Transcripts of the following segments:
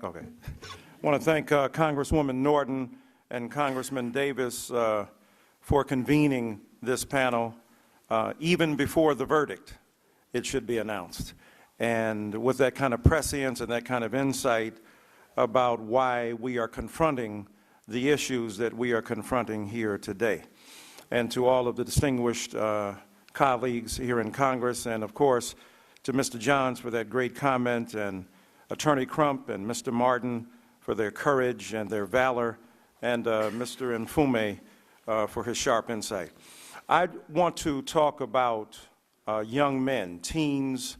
Okay. I want to thank Congresswoman Norton and Congressman Davis for convening this panel. Even before the verdict, it should be announced. And with that kind of prescience and that kind of insight about why we are confronting the issues that we are confronting here today. And to all of the distinguished colleagues here in Congress, and of course, to Mr. Johns for that great comment, and Attorney Crump and Mr. Martin for their courage and their valor, and Mr. Mfume for his sharp insight. I want to talk about young men, teens,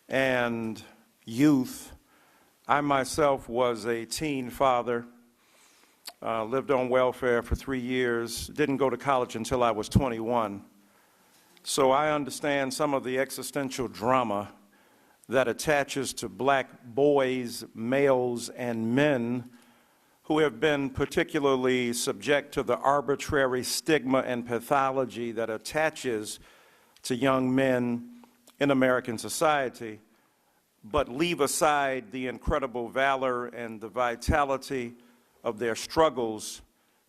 and youth. I myself was a teen father, lived on welfare for 3 years, didn't go to college until I was 21. So I understand some of the existential drama that attaches to black boys, males, and men who have been particularly subject to the arbitrary stigma and pathology that attaches to young men in American society, but leave aside the incredible valor and the vitality of their struggles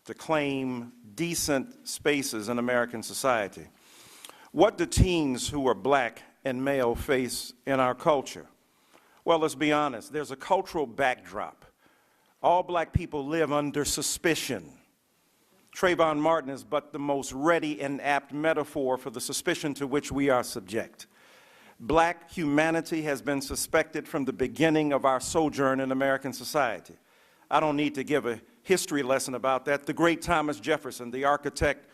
to claim decent spaces in American society. What do teens who are black and male face in our culture? Well, let's be honest, there's a cultural backdrop. All black people live under suspicion. Trayvon Martin is but the most ready and apt metaphor for the suspicion to which we are subject. Black humanity has been suspected from the beginning of our sojourn in American society. I don't need to give a history lesson about that. The great Thomas Jefferson, the architect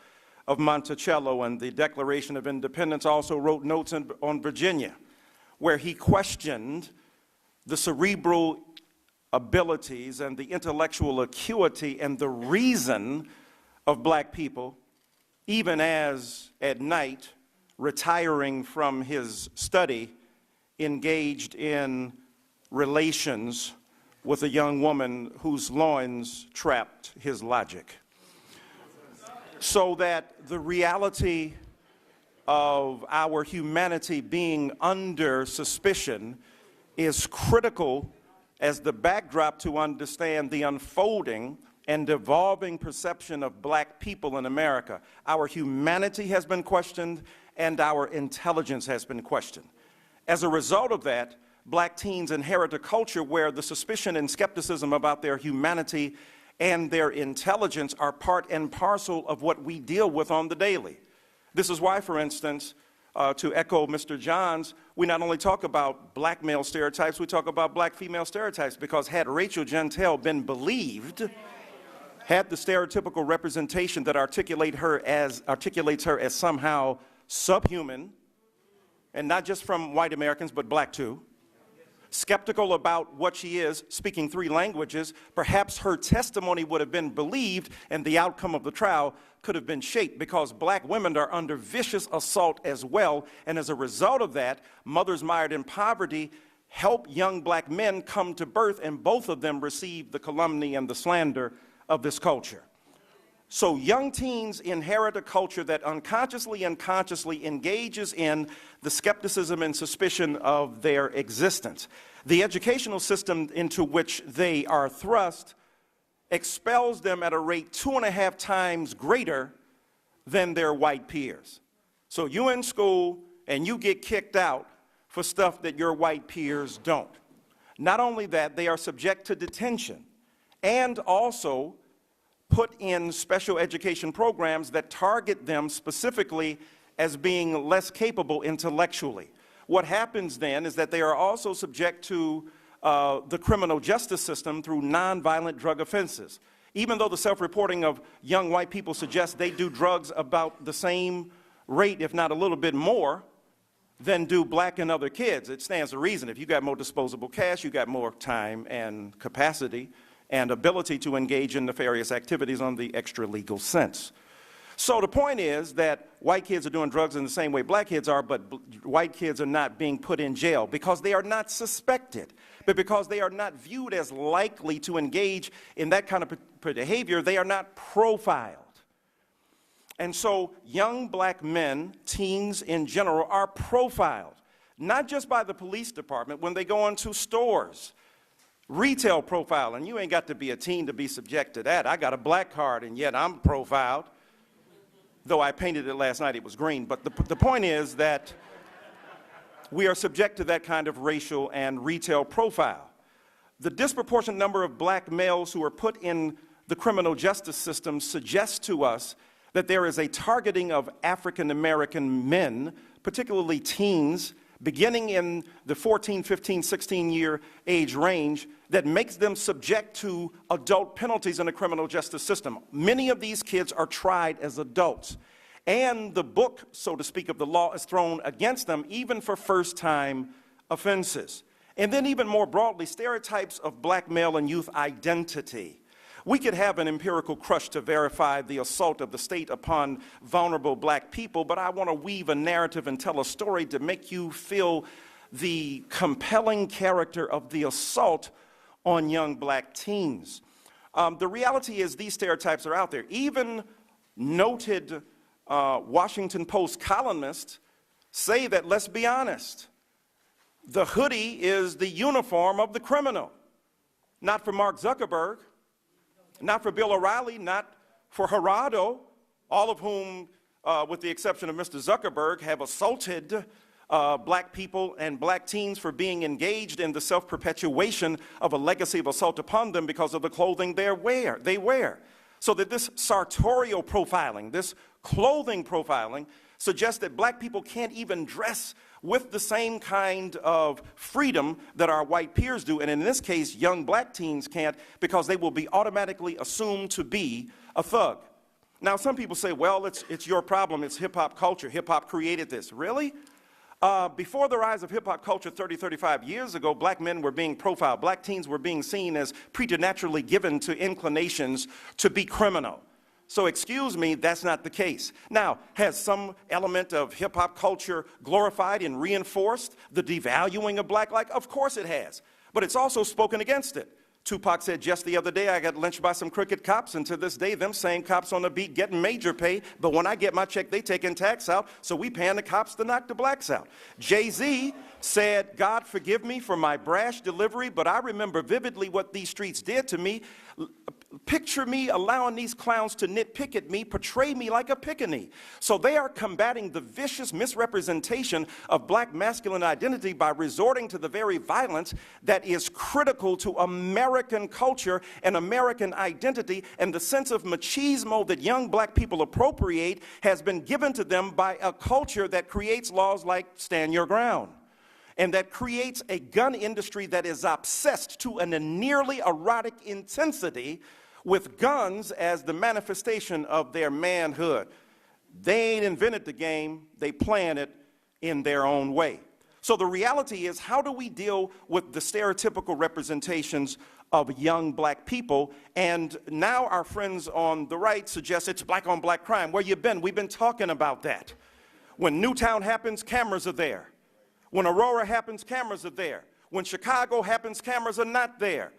of Monticello and the Declaration of Independence, also wrote notes on Virginia, where he questioned the cerebral abilities and the intellectual acuity and the reason of black people, even as at night, retiring from his study, engaged in relations with a young woman whose loins trapped his logic. So that the reality of our humanity being under suspicion is critical as the backdrop to understand the unfolding and evolving perception of black people in America. Our humanity has been questioned and our intelligence has been questioned. As a result of that, black teens inherit a culture where the suspicion and skepticism about their humanity and their intelligence are part and parcel of what we deal with on the daily. This is why, for instance, to echo Mr. Johns, we not only talk about black male stereotypes, we talk about black female stereotypes, because had Rachel Jeantel been believed, had the stereotypical representation that articulates her as somehow subhuman, and not just from white Americans, but black too, skeptical about what she is, speaking 3 languages, perhaps her testimony would have been believed and the outcome of the trial could have been shaped, because black women are under vicious assault as well, and as a result of that, mothers mired in poverty help young black men come to birth, and both of them receive the calumny and the slander of this culture. So young teens inherit a culture that unconsciously and consciously engages in the skepticism and suspicion of their existence. The educational system into which they are thrust expels them at a rate 2.5 times greater than their white peers. So you're in school and you get kicked out for stuff that your white peers don't. Not only that, they are subject to detention and also put in special education programs that target them specifically as being less capable intellectually. What happens then is that they are also subject to the criminal justice system through nonviolent drug offenses. Even though the self-reporting of young white people suggests they do drugs about the same rate, if not a little bit more, than do black and other kids, it stands to reason. If you got more disposable cash, you got more time and capacity and ability to engage in nefarious activities on the extra-legal sense. So the point is that white kids are doing drugs in the same way black kids are, but white kids are not being put in jail because they are not suspected, but because they are not viewed as likely to engage in that kind of behavior, they are not profiled. And so young black men, teens in general, are profiled, not just by the police department when they go into stores, Retail profiling, you ain't got to be a teen to be subject to that. I got a black card and yet I'm profiled. Though I painted it last night, it was green. But the point is that we are subject to that kind of racial and retail profile. The disproportionate number of black males who are put in the criminal justice system suggests to us that there is a targeting of African American men, particularly teens, beginning in the 14, 15, 16-year age range, that makes them subject to adult penalties in the criminal justice system. Many of these kids are tried as adults, and the book, so to speak, of the law is thrown against them, even for first-time offenses. And then even more broadly, stereotypes of black male and youth identity. We could have an empirical crush to verify the assault of the state upon vulnerable black people, but I want to weave a narrative and tell a story to make you feel the compelling character of the assault on young black teens. The reality is these stereotypes are out there. Even noted Washington Post columnists say that, let's be honest, the hoodie is the uniform of the criminal. Not for Mark Zuckerberg, not for Bill O'Reilly, not for Gerardo, all of whom, with the exception of Mr. Zuckerberg, have assaulted black people and black teens for being engaged in the self-perpetuation of a legacy of assault upon them because of the clothing they wear. So that this sartorial profiling, this clothing profiling, suggests that black people can't even dress with the same kind of freedom that our white peers do. And in this case, young black teens can't because they will be automatically assumed to be a thug. Now, some people say, well, it's your problem. It's hip-hop culture. Hip-hop created this. Really? Before the rise of hip-hop culture 30, 35 years ago, black men were being profiled. Black teens were being seen as preternaturally given to inclinations to be criminal. So excuse me, that's not the case. Now, has some element of hip-hop culture glorified and reinforced the devaluing of black life? Of course it has, but it's also spoken against it. Tupac said just the other day, I got lynched by some crooked cops, and to this day, them same cops on the beat getting major pay, but when I get my check, they taking tax out, so we paying the cops to knock the blacks out. Jay-Z said, God forgive me for my brash delivery, but I remember vividly what these streets did to me. Picture me allowing these clowns to nitpick at me, portray me like a pickaninny. So they are combating the vicious misrepresentation of black masculine identity by resorting to the very violence that is critical to American culture and American identity, and the sense of machismo that young black people appropriate has been given to them by a culture that creates laws like Stand Your Ground, and that creates a gun industry that is obsessed to a nearly erotic intensity with guns as the manifestation of their manhood. They ain't invented the game, they plan it in their own way. So the reality is, how do we deal with the stereotypical representations of young black people? And now our friends on the right suggest it's black on black crime. Where you been? We've been talking about that. When Newtown happens, cameras are there. When Aurora happens, cameras are there. When Chicago happens, cameras are not there.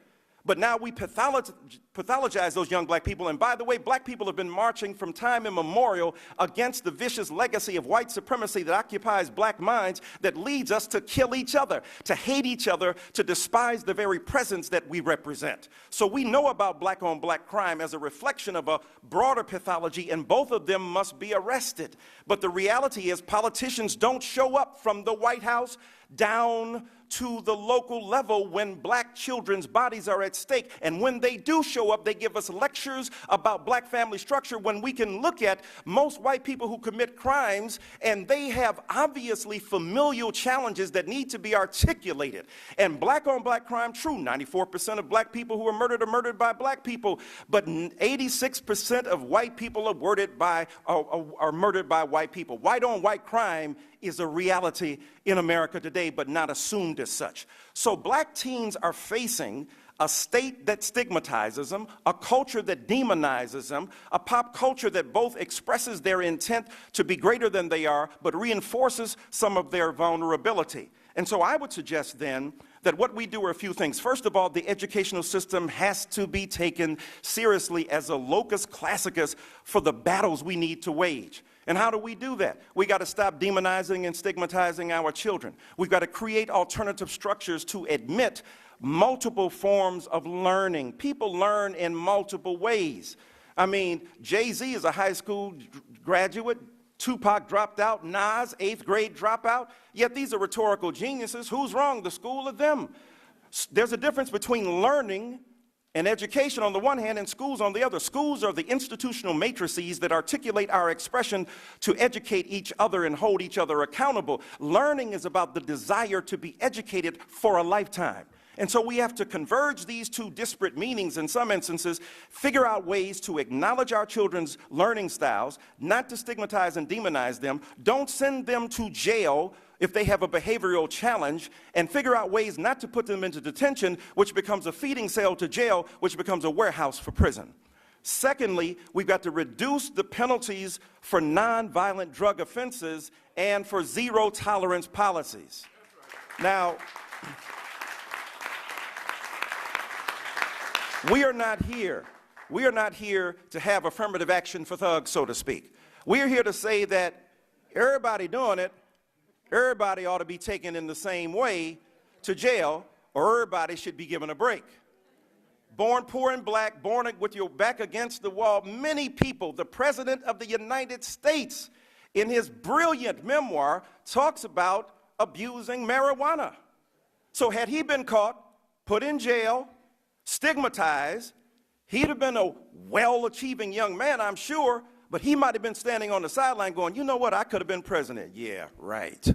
But now we pathologize those young black people. And by the way, black people have been marching from time immemorial against the vicious legacy of white supremacy that occupies black minds, that leads us to kill each other, to hate each other, to despise the very presence that we represent. So we know about black on black crime as a reflection of a broader pathology, and both of them must be arrested. But the reality is politicians don't show up from the White House down to the local level when black children's bodies are at stake. And when they do show up, they give us lectures about black family structure, when we can look at most white people who commit crimes and they have obviously familial challenges that need to be articulated. And black on black crime, true, 94% of black people who are murdered by black people, but 86% of white people are murdered by white people. White on white crime is a reality in America today, but not assumed as such. So black teens are facing a state that stigmatizes them, a culture that demonizes them, a pop culture that both expresses their intent to be greater than they are, but reinforces some of their vulnerability. And so I would suggest then that what we do are a few things. First of all, the educational system has to be taken seriously as a locus classicus for the battles we need to wage. And how do we do that? We got to stop demonizing and stigmatizing our children. We've got to create alternative structures to admit multiple forms of learning. People learn in multiple ways. I mean, Jay-Z is a high school graduate. Tupac dropped out. Nas, 8th grade dropout. Yet these are rhetorical geniuses. Who's wrong, the school or them? There's a difference between learning and education on the one hand and schools on the other. Schools are the institutional matrices that articulate our expression to educate each other and hold each other accountable. Learning is about the desire to be educated for a lifetime. And so we have to converge these two disparate meanings in some instances, figure out ways to acknowledge our children's learning styles, not to stigmatize and demonize them. Don't send them to jail if they have a behavioral challenge, and figure out ways not to put them into detention, which becomes a feeding cell to jail, which becomes a warehouse for prison. Secondly, we've got to reduce the penalties for nonviolent drug offenses and for zero tolerance policies. Now, we are not here to have affirmative action for thugs, so to speak. We're here to say that everybody doing it, everybody ought to be taken in the same way to jail, or everybody should be given a break. Born poor and black, born with your back against the wall, many people, the President of the United States, in his brilliant memoir, talks about abusing marijuana. So had he been caught, put in jail, stigmatized, he'd have been a well-achieving young man, I'm sure, but he might have been standing on the sideline going, you know what, I could have been president. Yeah, right.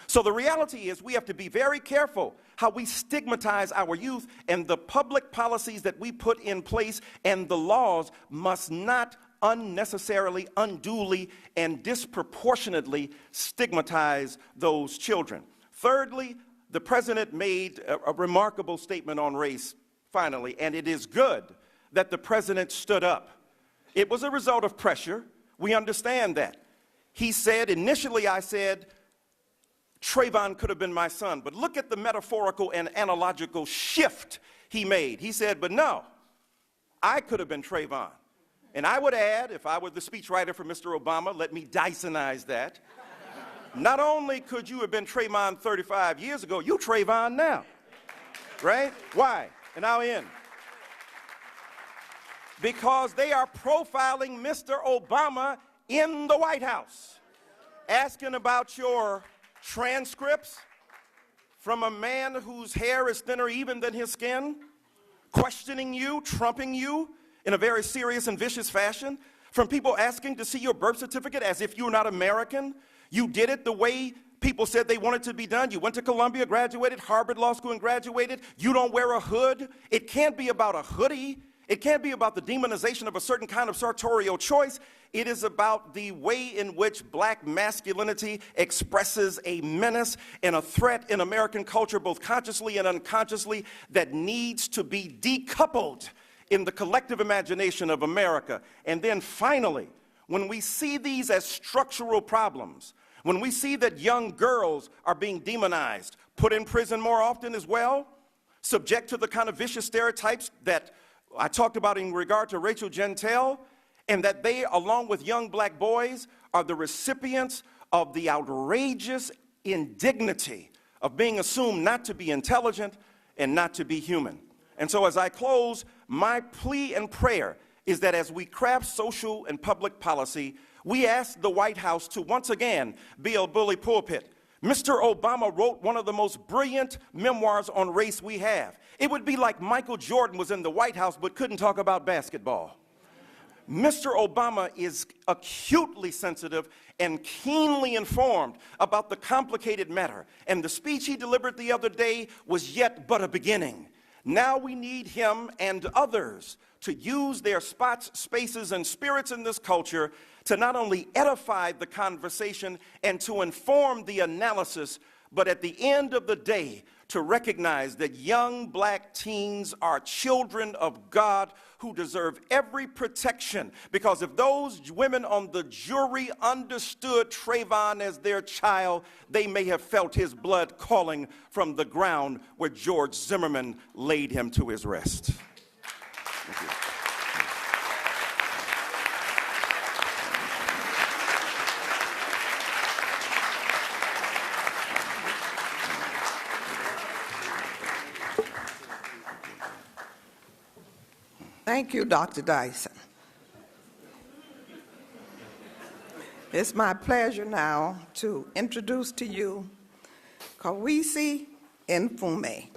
So the reality is we have to be very careful how we stigmatize our youth, and the public policies that we put in place and the laws must not unnecessarily, unduly, and disproportionately stigmatize those children. Thirdly, the president made a remarkable statement on race, finally, and it is good that the president stood up. It was a result of pressure. We understand that. He said, initially I said, Trayvon could have been my son, but look at the metaphorical and analogical shift he made. He said, but no, I could have been Trayvon. And I would add, if I were the speechwriter for Mr. Obama, let me Dysonize that. Not only could you have been Trayvon 35 years ago, you Trayvon now, right? Why? And I'll end. Because they are profiling Mr. Obama in the White House, asking about your transcripts from a man whose hair is thinner even than his skin, questioning you, trumping you in a very serious and vicious fashion, from people asking to see your birth certificate as if you're not American. You did it the way people said they wanted to be done. You went to Columbia, graduated, Harvard Law School and graduated. You don't wear a hood. It can't be about a hoodie. It can't be about the demonization of a certain kind of sartorial choice. It is about the way in which black masculinity expresses a menace and a threat in American culture, both consciously and unconsciously, that needs to be decoupled in the collective imagination of America. And then finally, when we see these as structural problems, when we see that young girls are being demonized, put in prison more often as well, subject to the kind of vicious stereotypes that I talked about in regard to Rachel Jeantel, and that they, along with young black boys, are the recipients of the outrageous indignity of being assumed not to be intelligent and not to be human. And so as I close, my plea and prayer is that as we craft social and public policy, we ask the White House to once again be a bully pulpit. Mr. Obama wrote one of the most brilliant memoirs on race we have. It would be like Michael Jordan was in the White House but couldn't talk about basketball. Mr. Obama is acutely sensitive and keenly informed about the complicated matter, and the speech he delivered the other day was yet but a beginning. Now we need him and others to use their spots, spaces, and spirits in this culture to not only edify the conversation and to inform the analysis, but at the end of the day, to recognize that young black teens are children of God who deserve every protection. Because if those women on the jury understood Trayvon as their child, they may have felt his blood calling from the ground where George Zimmerman laid him to his rest. Thank you. Thank you, Dr. Dyson. It's my pleasure now to introduce to you Kawisi Mfume.